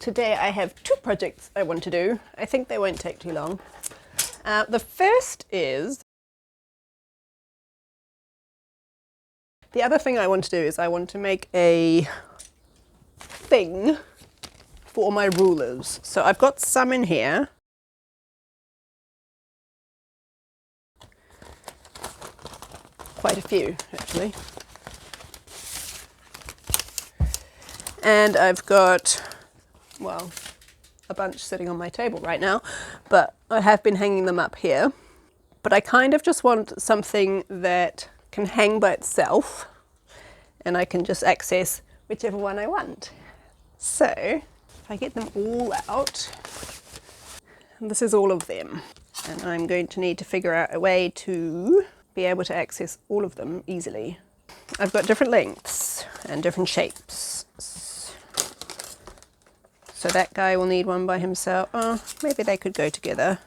Today I have two projects I want to do. I think they won't take too long. The first is, the other thing I want to do is I want to make a thing for my rulers. So I've got some in here. Quite a few, actually. And I've got, well, a bunch sitting on my table right now, but I have been hanging them up here. But I kind of just want something that can hang by itself and I can just access whichever one I want. So if I get them all out, and this is all of them, and I'm going to need to figure out a way to be able to access all of them easily. I've got different lengths and different shapes. So that guy will need one by himself. Oh, maybe they could go together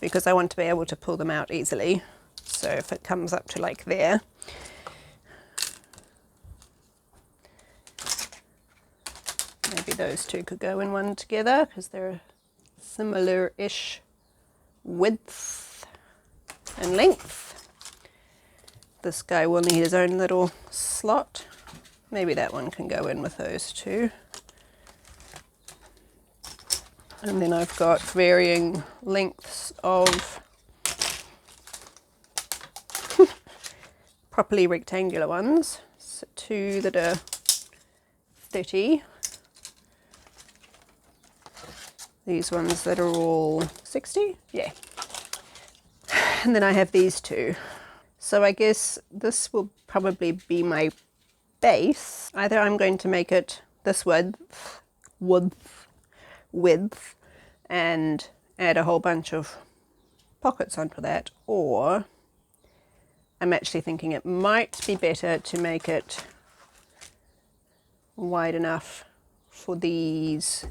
because I want to be able to pull them out easily. So if it comes up to like there, maybe those two could go in one together because they're similar-ish width and length. This guy will need his own little slot. Maybe that one can go in with those two. And then I've got varying lengths of properly rectangular ones. So two that are 30. These ones that are all 60, yeah. And then I have these two. So I guess this will probably be my base. Either I'm going to make it this width, and add a whole bunch of pockets onto that, or I'm actually thinking it might be better to make it wide enough for these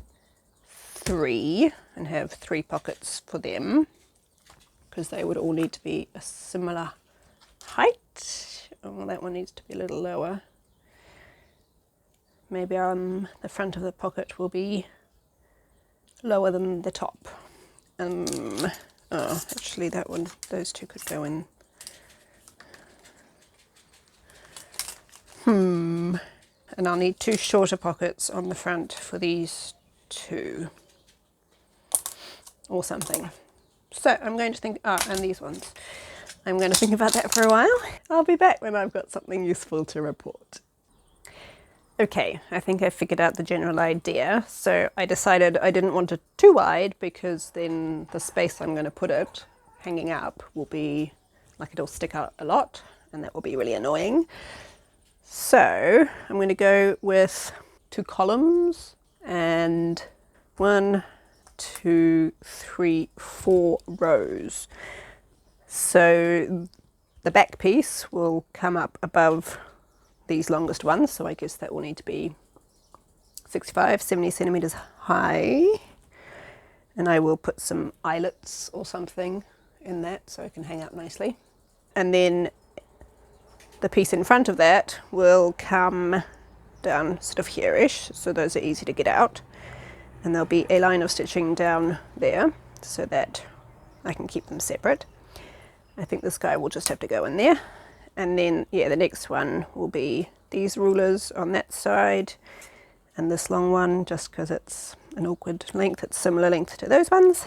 three and have 3 pockets for them, because they would all need to be a similar height. Oh, that one needs to be a little lower. Maybe the front of the pocket will be lower than the top. Oh, actually that one, those two could go in. And I'll need 2 shorter pockets on the front for these two. Or something. So I'm going to think, and these ones. I'm going to think about that for a while. I'll be back when I've got something useful to report. Okay, I think I figured out the general idea. So I decided I didn't want it too wide because then the space I'm going to put it hanging up will be like it'll stick out a lot and that will be really annoying. So I'm going to go with 2 columns and 1, 2, 3, 4 rows. So the back piece will come up above these longest ones, so I guess that will need to be 65, 70 centimeters high. And I will put some eyelets or something in that so it can hang up nicely. And then the piece in front of that will come down sort of here-ish, so those are easy to get out. And there'll be a line of stitching down there so that I can keep them separate. I think this guy will just have to go in there. And then, yeah, the next one will be these rulers on that side and this long one, just because it's an awkward length, it's similar length to those ones.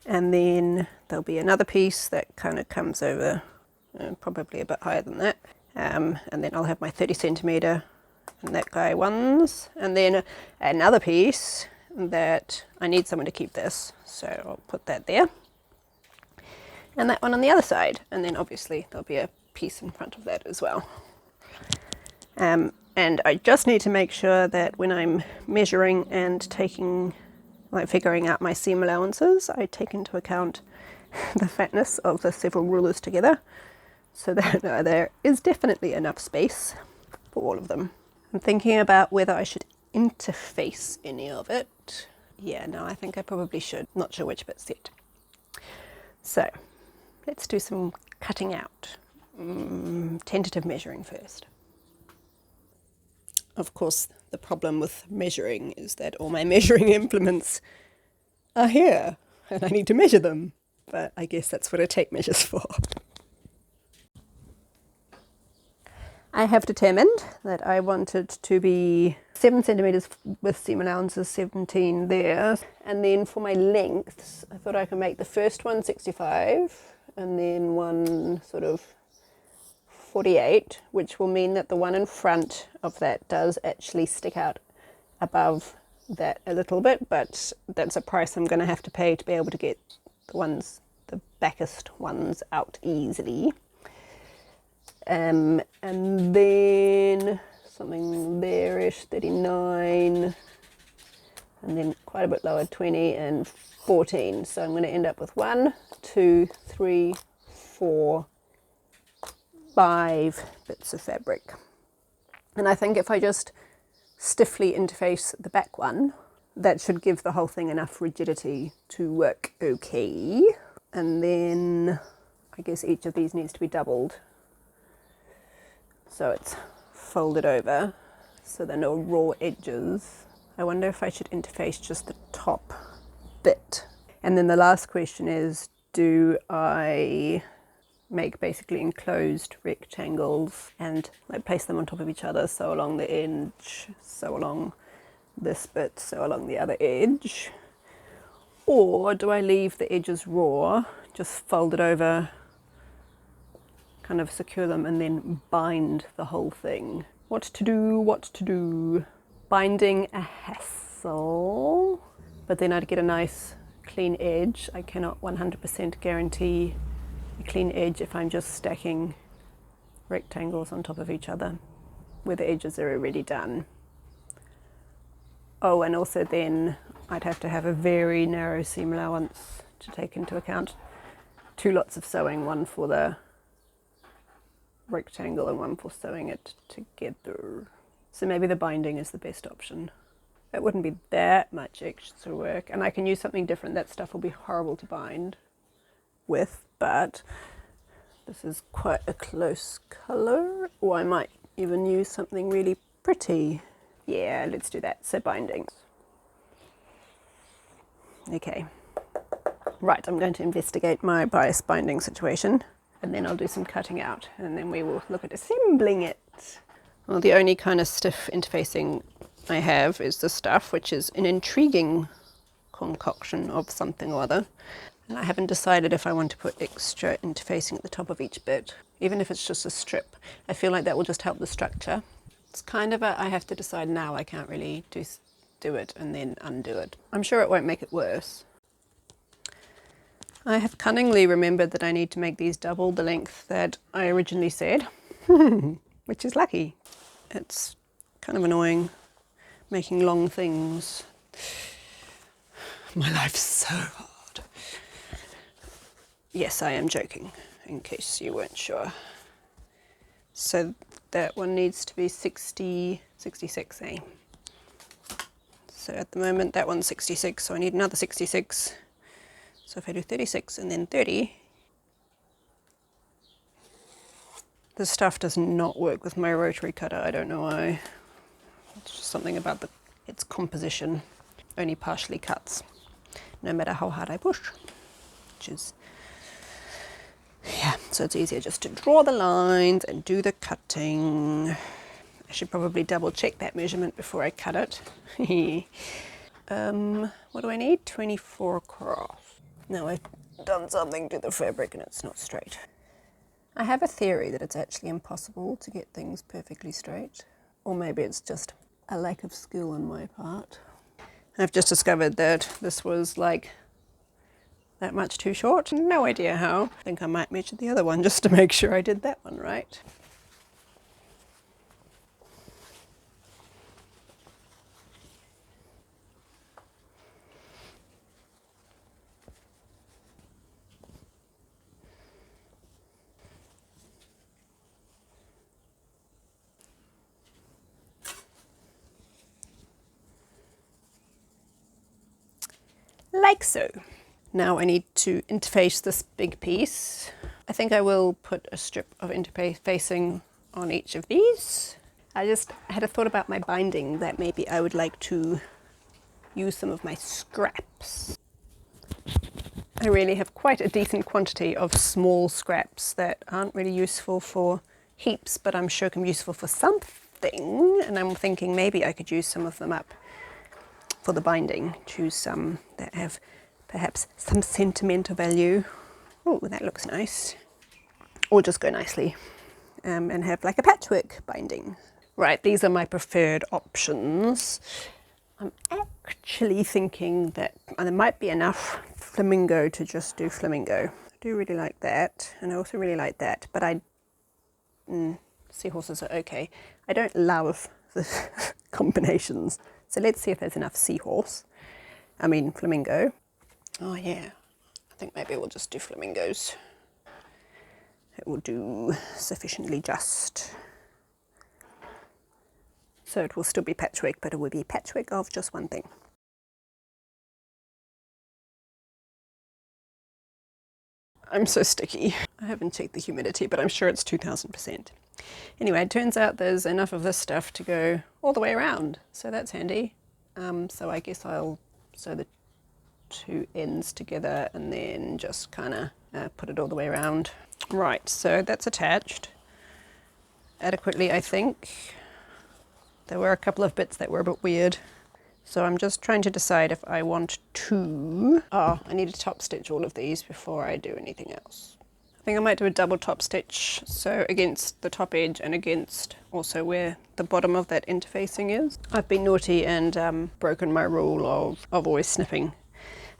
And then there'll be another piece that kind of comes over, probably a bit higher than that. And then I'll have my 30 centimeter and that guy ones. And then another piece that I need someone to keep this, so I'll put that there. And that one on the other side, and then obviously there'll be a piece in front of that as well. And I just need to make sure that when I'm measuring and figuring out my seam allowances, I take into account the fatness of the several rulers together, so that there is definitely enough space for all of them. I'm thinking about whether I should interface any of it. Yeah, no, I think I probably should. Not sure which bit's yet. So let's do some cutting out. Tentative measuring first. Of course, the problem with measuring is that all my measuring implements are here and I need to measure them. But I guess that's what a tape measure's for. I have determined that I want it to be 7 centimetres with seam allowances 17 there. And then for my lengths, I thought I could make the first one 65 and then one sort of 48, which will mean that the one in front of that does actually stick out above that a little bit, but that's a price I'm going to have to pay to be able to get the backest ones out easily. And then something there-ish, 39, and then quite a bit lower, 20 and 14. So I'm going to end up with 1, 2, 3, 4, 5 bits of fabric. And I think if I just stiffly interface the back one, that should give the whole thing enough rigidity to work okay. And then I guess each of these needs to be doubled, so it's folded over so there are no raw edges. I wonder if I should interface just the top bit. And then the last question is, do I make basically enclosed rectangles and like place them on top of each other, so along the edge, so along this bit, so along the other edge? Or do I leave the edges raw, just fold it over, kind of secure them, and then bind the whole thing? What to do, what to do. Binding a hassle, but then I'd get a nice clean edge. I cannot 100% guarantee a clean edge if I'm just stacking rectangles on top of each other where the edges are already done. Oh, and also then I'd have to have a very narrow seam allowance to take into account. 2 lots of sewing, one for the rectangle and one for sewing it together. So maybe the binding is the best option. It wouldn't be that much extra work, and I can use something different. That stuff will be horrible to bind with, but this is quite a close colour, or I might even use something really pretty. Yeah, let's do that. So bindings. Okay. Right, I'm going to investigate my bias binding situation, and then I'll do some cutting out, and then we will look at assembling it. Well, the only kind of stiff interfacing I have is the stuff, which is an intriguing concoction of something or other. And I haven't decided if I want to put extra interfacing at the top of each bit, even if it's just a strip. I feel like that will just help the structure. It's kind of a, I have to decide now. I can't really do it and then undo it. I'm sure it won't make it worse. I have cunningly remembered that I need to make these double the length that I originally said, which is lucky. It's kind of annoying making long things. My life's so hard. Yes, I am joking, in case you weren't sure. So that one needs to be 60, 66, eh? So at the moment that one's 66, so I need another 66. So if I do 36 and then 30, this stuff does not work with my rotary cutter. I don't know why. It's just something about its composition. Only partially cuts, no matter how hard I push, which is, yeah, so it's easier just to draw the lines and do the cutting. I should probably double check that measurement before I cut it. What do I need? 24 across. Now I've done something to the fabric and it's not straight. I have a theory that it's actually impossible to get things perfectly straight, or maybe it's just a lack of skill on my part. I've just discovered that this was like that much too short. No idea how. I think I might measure the other one just to make sure I did that one right. Like so. Now I need to interface this big piece. I think I will put a strip of interfacing on each of these. I just had a thought about my binding that maybe I would like to use some of my scraps. I really have quite a decent quantity of small scraps that aren't really useful for heaps, but I'm sure can be useful for something. And I'm thinking maybe I could use some of them up for the binding. Choose some that have perhaps some sentimental value. Oh, that looks nice. Or just go nicely and have like a patchwork binding. Right, these are my preferred options. I'm actually thinking that there might be enough flamingo to just do flamingo. I do really like that, and I also really like that, but seahorses are okay. I don't love the combinations. So let's see if there's enough flamingo. Oh yeah, I think maybe we'll just do flamingos. It will do sufficiently just. So it will still be patchwork, but it will be patchwork of just one thing. I'm so sticky. I haven't checked the humidity, but I'm sure it's 2000%. Anyway, it turns out there's enough of this stuff to go all the way around, so that's handy. So I guess I'll sew the two ends together and then just kind of put it all the way around. Right, so that's attached adequately, I think. There were a couple of bits that were a bit weird. So I'm just trying to decide if I want to... Oh, I need to top stitch all of these before I do anything else. I think I might do a double top stitch, so against the top edge and against also where the bottom of that interfacing is. I've been naughty and broken my rule of always snipping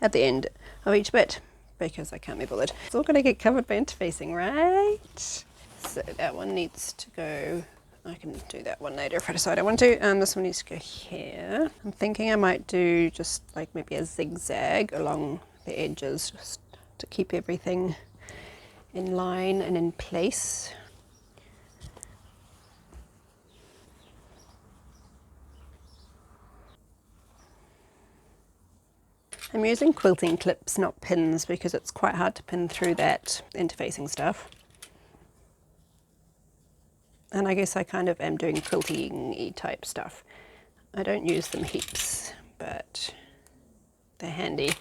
at the end of each bit because I can't be bothered. It's all going to get covered by interfacing, right? So that one needs to go... I can do that one later if I decide I want to. This one needs to go here. I'm thinking I might do just like maybe a zigzag along the edges just to keep everything in line and in place. I'm using quilting clips, not pins, because it's quite hard to pin through that interfacing stuff. And I guess I kind of am doing quilting-y type stuff. I don't use them heaps, but they're handy.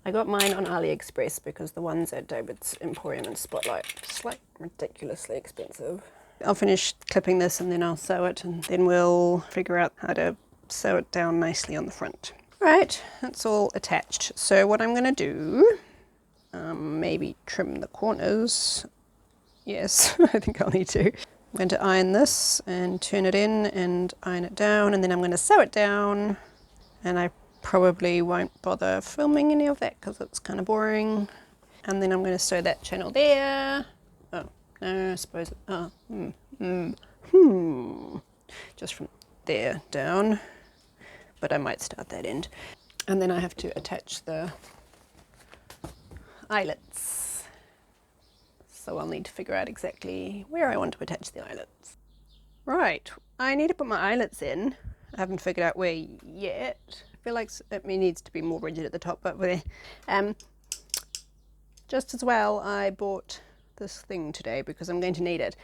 I got mine on AliExpress because the ones at David's Emporium and Spotlight are just like ridiculously expensive. I'll finish clipping this and then I'll sew it and then we'll figure out how to sew it down nicely on the front. Right, that's all attached. So what I'm going to do, maybe trim the corners. Yes, I think I'll need to. I'm going to iron this and turn it in and iron it down, and then I'm going to sew it down, and I probably won't bother filming any of that because it's kind of boring. And then I'm going to sew that channel there. Oh, no, I suppose, just from there down, but I might start that end. And then I have to attach the eyelets. So I'll need to figure out exactly where I want to attach the eyelets. Right, I need to put my eyelets in. I haven't figured out where yet. I feel like it needs to be more rigid at the top, but just as well I bought this thing today because I'm going to need it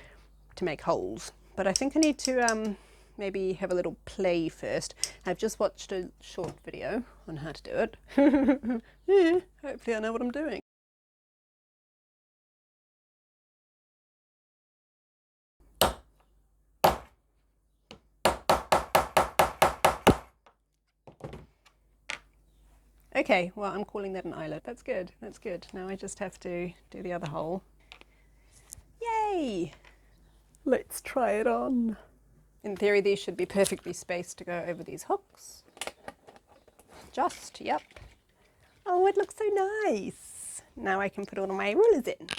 to make holes. But I think I need to maybe have a little play first. I've just watched a short video on how to do it. Yeah, hopefully I know what I'm doing. Okay, well, I'm calling that an eyelet. That's good, that's good. Now I just have to do the other hole. Yay! Let's try it on. In theory, these should be perfectly spaced to go over these hooks. Just, yep. Oh, it looks so nice. Now I can put all of my rulers in.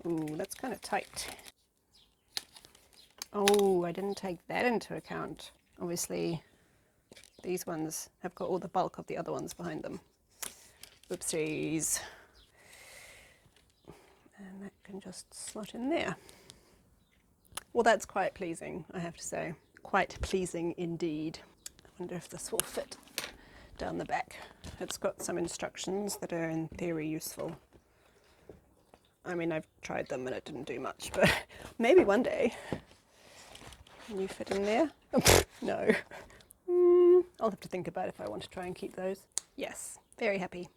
Ooh, that's kind of tight. Oh, I didn't take that into account. Obviously, these ones have got all the bulk of the other ones behind them. Oopsies. And that can just slot in there. Well, that's quite pleasing, I have to say. quite pleasing indeed. I wonder if this will fit down the back. It's got some instructions that are in theory useful. I mean, I've tried them and it didn't do much, but maybe one day. Can you fit in there? No. I'll have to think about if I want to try and keep those. Yes, very happy.